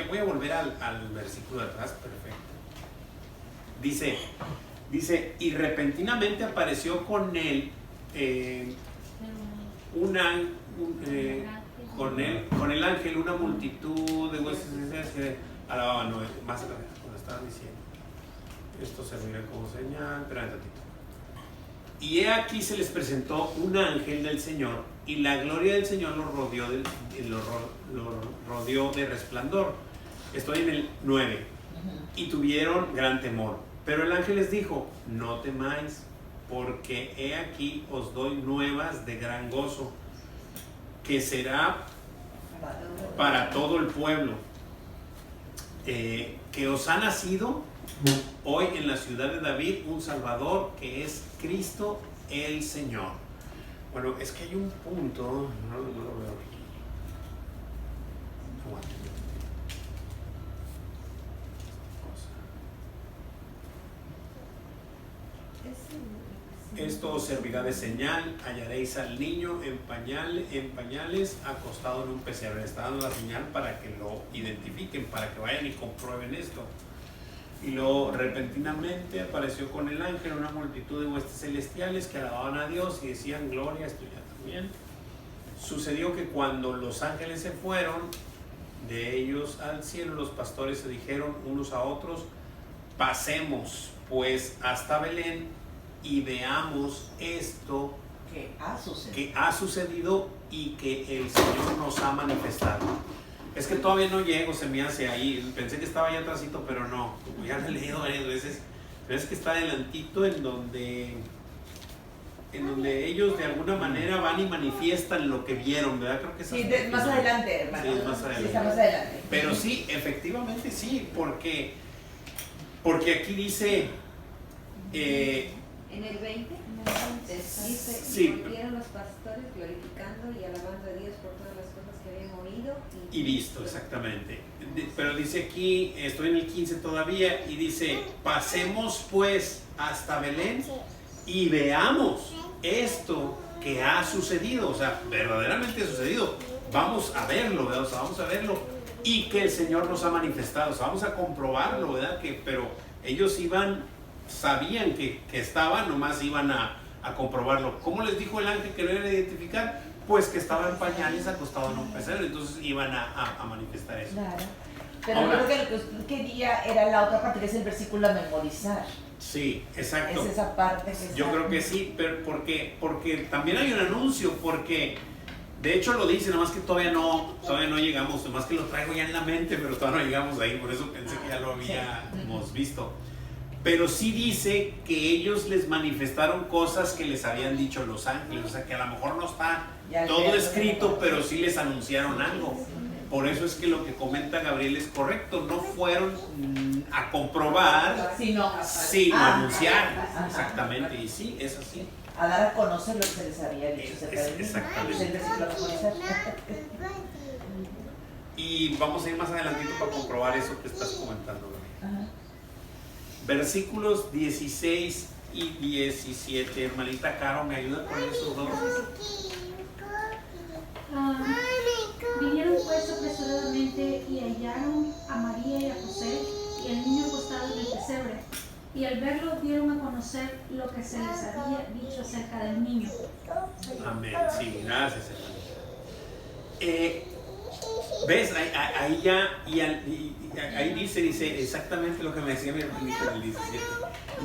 Voy a volver al versículo de atrás, perfecto. Dice, y repentinamente apareció con él con el ángel una multitud de huestes que alababan. No, más adelante, cuando estaban diciendo, esto servirá como señal, espera un ratito. Y he aquí se les presentó un ángel del Señor, y la gloria del Señor los rodeó de resplandor. Estoy en el 9. Y tuvieron gran temor. Pero el ángel les dijo, no temáis, porque he aquí os doy nuevas de gran gozo, que será para todo el pueblo, que os ha nacido hoy en la ciudad de David un Salvador, que es Cristo el Señor. Bueno, es que hay un punto, no lo veo aquí. Esto os servirá de señal, hallaréis al niño en pañales, acostado en un pesebre. Está dando la señal para que lo identifiquen, para que vayan y comprueben esto. Y luego repentinamente apareció con el ángel una multitud de huestes celestiales que alababan a Dios y decían, gloria es tuya también. Sucedió que cuando los ángeles se fueron, de ellos al cielo, los pastores se dijeron unos a otros: pasemos pues hasta Belén y veamos esto que ha sucedido y que el Señor nos ha manifestado. Es que todavía no llego, se me hace ahí. Pensé que estaba ya atrásito, pero no. Como ya lo he leído varias veces, pero es que está adelantito en donde ellos de alguna manera van y manifiestan lo que vieron, ¿verdad? Creo que sí, más adelante, hermano. Sí, más adelante. Sí, está más adelante. Pero sí, efectivamente sí, porque aquí dice... en el 20 dice, sí. y volvieron los pastores glorificando y alabando a Dios por todas las cosas que habían oído y visto, exactamente. Pero dice aquí, estoy en el 15 todavía, y dice: pasemos pues hasta Belén y veamos esto que ha sucedido. O sea, verdaderamente ha sucedido. Vamos a verlo, ¿verdad? O sea, vamos a verlo, y que el Señor nos ha manifestado. O sea, vamos a comprobarlo, ¿verdad? Pero ellos sabían que estaban, nomás iban a comprobarlo. ¿Cómo les dijo el ángel que lo iban a identificar? Pues que estaba en pañales, acostado en un pesebre. Entonces iban a manifestar eso. Claro. Pero ahora, yo creo que lo que usted quería era la otra parte, que es el versículo a memorizar. Sí, exacto. Es esa parte que yo creo que sí, pero porque también hay un anuncio, porque de hecho lo dice, nomás que todavía no llegamos, nomás que lo traigo ya en la mente, pero todavía no llegamos ahí, por eso pensé que ya lo habíamos visto. Pero sí dice que ellos les manifestaron cosas que les habían dicho los ángeles, o sea que a lo mejor no está todo escrito, pero sí les anunciaron algo. Por eso es que lo que comenta Gabriel es correcto, no fueron a comprobar, sino a anunciar. Exactamente, y sí, es así. A dar a conocer lo que se les había dicho. Exactamente. El versículo a memorizar. Y vamos a ir más adelantito para comprobar eso que estás comentando, Gabriel. Ajá. Versículos 16 y 17. Hermanita Caro, ¿me ayuda con esos dos? Vinieron pues apresuradamente y hallaron a María y a José y al niño acostado en el pesebre, y al verlo dieron a conocer lo que se les había dicho acerca del niño. Amén. Sí, gracias, hermano. ¿Ves? Ahí ya, ahí dice exactamente lo que me decía mi hermanito en el 17.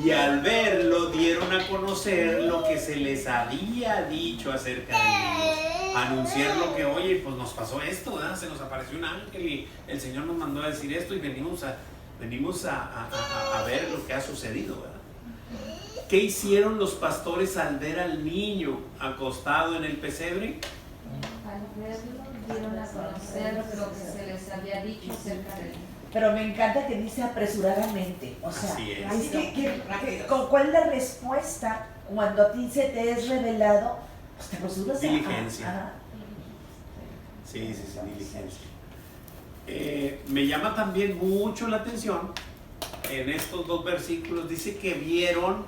Y al verlo dieron a conocer lo que se les había dicho acerca de él. Anunciar lo que, oye, pues nos pasó esto, ¿verdad? Se nos apareció un ángel y el Señor nos mandó a decir esto y venimos a ver lo que ha sucedido, ¿verdad? ¿Qué hicieron los pastores al ver al niño acostado en el pesebre? Al verlo dieron a conocer lo que se les había dicho acerca de él. Pero me encanta que dice apresuradamente. O sea, es ¿cuál es la respuesta cuando a ti se te es revelado? Pues te apresuras. Diligencia. Sí, diligencia. Me llama también mucho la atención en estos dos versículos. Dice que vinieron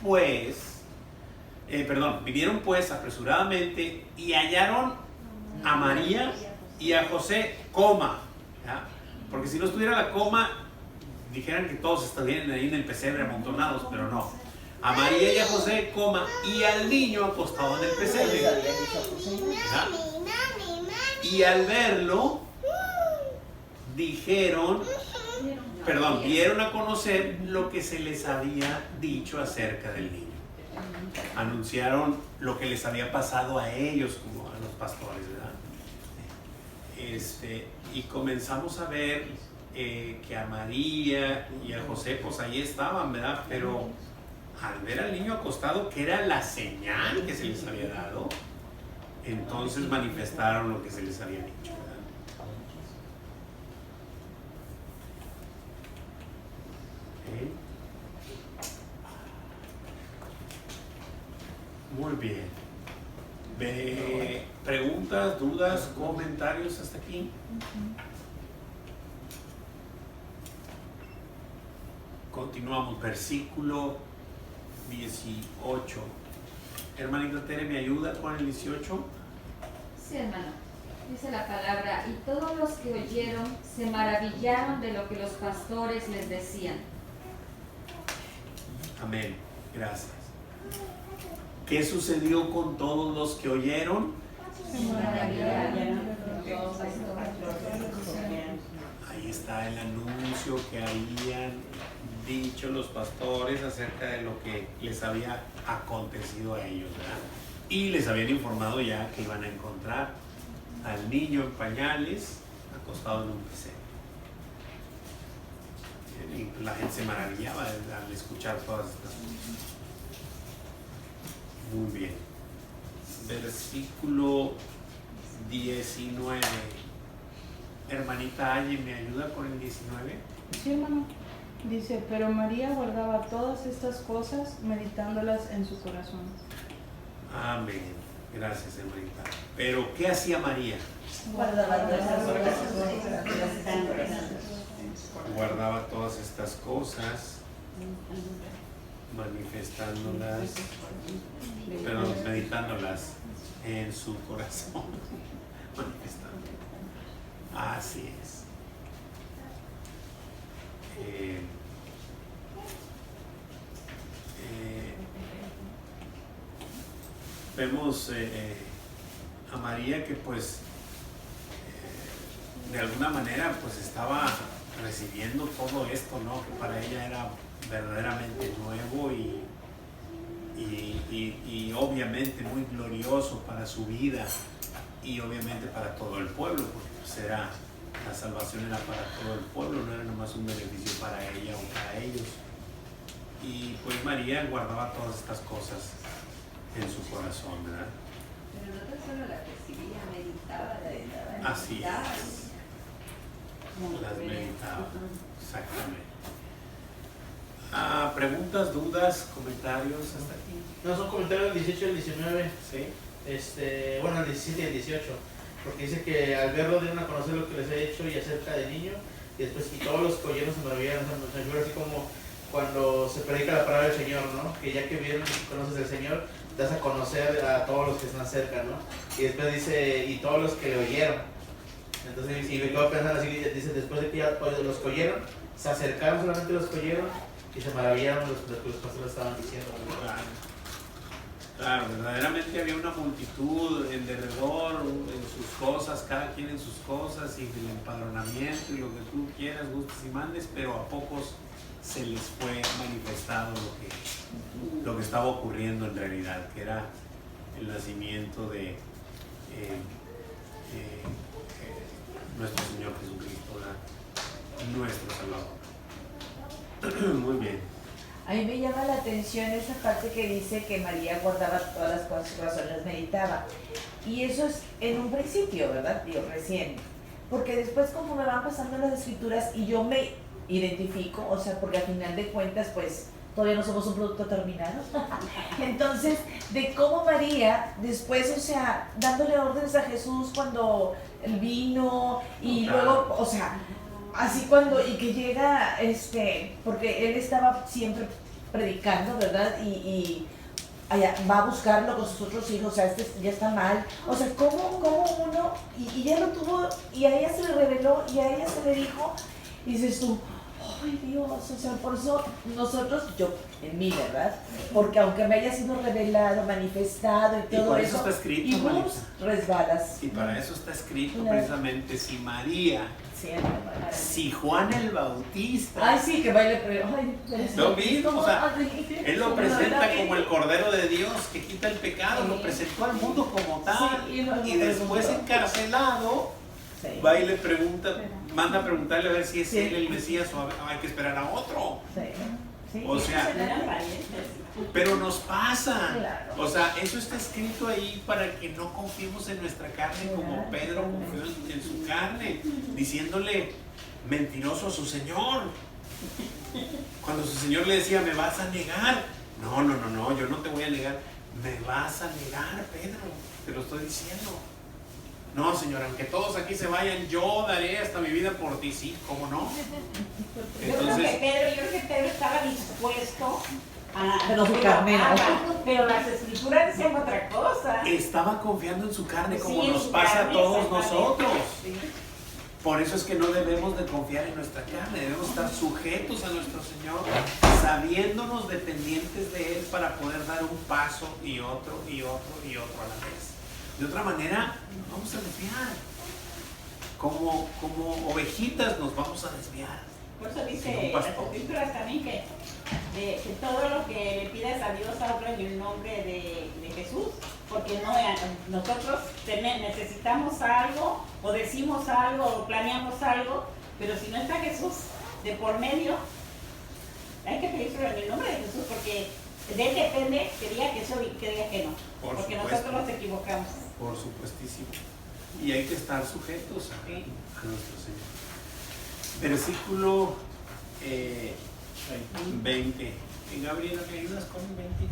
pues apresuradamente y hallaron a María y a José, ¿ya? Porque si no estuviera la coma, dijeran que todos estarían ahí en el pesebre amontonados, pero no. A María y a José, y al niño acostado en el pesebre. ¿Ya? Y al verlo, dieron a conocer lo que se les había dicho acerca del niño. Anunciaron lo que les había pasado a ellos, como a los pastores, ¿verdad? Y comenzamos a ver que a María y a José, pues ahí estaban, ¿verdad? Pero al ver al niño acostado, que era la señal que se les había dado, entonces manifestaron lo que se les había dicho, ¿verdad? Muy bien. ¿Preguntas, dudas, comentarios hasta aquí? Continuamos, versículo 18. Hermanita Tere, ¿me ayuda con el 18? Sí, hermano. Dice la palabra: y todos los que oyeron se maravillaron de lo que los pastores les decían. Amén. Gracias. ¿Qué sucedió con todos los que oyeron? Se maravillaron de lo que los pastores les decían. el anuncio que habían dicho los pastores acerca de lo que les había acontecido a ellos, ¿verdad? Y les habían informado ya que iban a encontrar al niño en pañales acostado en un pesebre. Y la gente se maravillaba al escuchar todas estas cosas. Muy bien. Versículo 19. Hermanita Aye, ¿me ayuda con el 19? Sí, hermano. Dice, pero María guardaba todas estas cosas, meditándolas en su corazón. Amén. Gracias, hermanita. Pero, ¿qué hacía María? Guardaba todas esas cosas. Guardaba todas estas cosas, manifestándolas, pero meditándolas en su corazón. Manifestando. Así es. Vemos a María que pues de alguna manera pues estaba recibiendo todo esto, ¿no? Que para ella era verdaderamente nuevo y obviamente muy glorioso para su vida y obviamente para todo el pueblo, porque pues la salvación era para todo el pueblo, no era nomás un beneficio para ella o para ellos. Y pues María guardaba todas estas cosas en su corazón, ¿verdad? Pero no tan solo la percibía, meditaba. Así es. Las meditaba, exactamente. ¿Preguntas, dudas, comentarios hasta aquí? No, son comentarios del 18 y el 19. Sí. Bueno, el 17 y el 18. Porque dice que al verlo dieron a conocer lo que les he hecho y acerca del niño. Y después, y todos los colleros se maravillaron. Me figura así como cuando se predica la palabra del Señor, ¿no? Que ya que vieron y conoces al Señor, das a conocer a todos los que están cerca, ¿no? Y después dice, y todos los que le oyeron. Entonces, y me quedo pensando así, dice, después de que ya los coyeron, se acercaron, solamente los coyeron y se maravillaron lo que los pastores estaban diciendo. Claro, verdaderamente había una multitud en derredor, en sus cosas, cada quien en sus cosas, y el empadronamiento y lo que tú quieras, gustes y mandes, pero a pocos se les fue manifestado lo que estaba ocurriendo en realidad, que era el nacimiento de nuestro Señor Jesucristo, nuestro Salvador. Muy bien. A mí me llama la atención esa parte que dice que María guardaba todas las cosas en su corazón, las meditaba. Y eso es en un principio, ¿verdad? Digo, recién. Porque después, como me van pasando las escrituras y yo me identifico, o sea, porque al final de cuentas, pues, todavía no somos un producto terminado. Entonces, de cómo María, después, o sea, dándole órdenes a Jesús cuando él vino y luego, o sea, así cuando, y que llega, porque él estaba siempre predicando, ¿verdad? Y allá, va a buscarlo con sus otros hijos, o sea, ya está mal. O sea, ¿cómo uno, y ya lo tuvo, y a ella se le reveló, y a ella se le dijo, y dices tú, ay Dios, o sea, por eso nosotros, yo, en mí, ¿verdad? Porque aunque me haya sido revelado, manifestado y todo eso está escrito, y vos resbalas. Y para eso está escrito precisamente, si María, si Juan el Bautista, ay sí, que baile, pero lo mismo, o sea, él lo presenta como el Cordero de Dios que quita el pecado, lo presentó al mundo como tal, y después encarcelado, va y le pregunta, manda a preguntarle a ver si es él el Mesías o hay que esperar a otro. O sea, pero nos pasa. O sea, eso está escrito ahí para que no confiemos en nuestra carne como Pedro confió en su carne, diciéndole mentiroso a su Señor. Cuando su Señor le decía, me vas a negar. No, yo no te voy a negar. Me vas a negar, Pedro, te lo estoy diciendo. No, Señor, aunque todos aquí se vayan, yo daré hasta mi vida por ti, sí, ¿cómo no? Entonces, yo creo que Pedro estaba dispuesto a... Pero su carne pero las escrituras decían otra cosa. Estaba confiando en su carne como sí, nos pasa a todos nosotros. Sí. Por eso es que no debemos de confiar en nuestra carne, debemos estar sujetos a nuestro Señor, sabiéndonos dependientes de Él para poder dar un paso y otro a la vez. De otra manera, vamos a desviar. como ovejitas nos vamos a desviar. Por eso Sin dice un las pastor. escrituras también que todo lo que le pidas a Dios habla en el nombre de Jesús, porque nosotros necesitamos algo, o decimos algo, o planeamos algo, pero si no está Jesús de por medio, hay que pedirlo en el nombre de Jesús, porque de él depende que diga que sí o que diga que no, porque nosotros nos equivocamos. Por supuestísimo. Y hay que estar sujetos a nuestro Señor. Versículo 20. Gabriela, ¿me ayudas con el 20?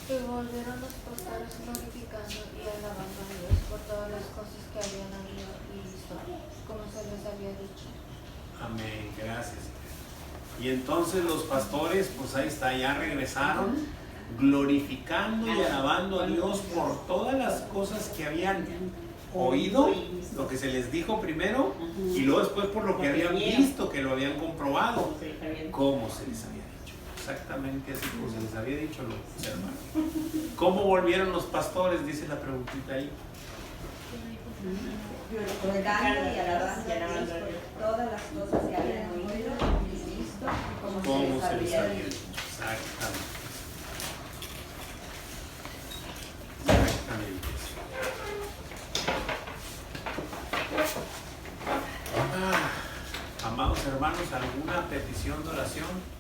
Y volvieron los pastores glorificando y alabando a Dios por todas las cosas que habían oído y visto, como se les había dicho. Amén, gracias. Y entonces los pastores, pues ahí está, ya regresaron glorificando y alabando a Dios por todas las cosas que habían oído, lo que se les dijo primero, y luego después por lo que habían visto, que lo habían comprobado, cómo se les había dicho. Exactamente así como se les había dicho, lo observaron. ¿Cómo volvieron los pastores? Dice la preguntita ahí. Glorificando y alabando a Dios por todas las cosas que habían oído y visto, ¿Cómo se les había dicho? Exactamente. Exactamente. Amados hermanos, ¿alguna petición de oración?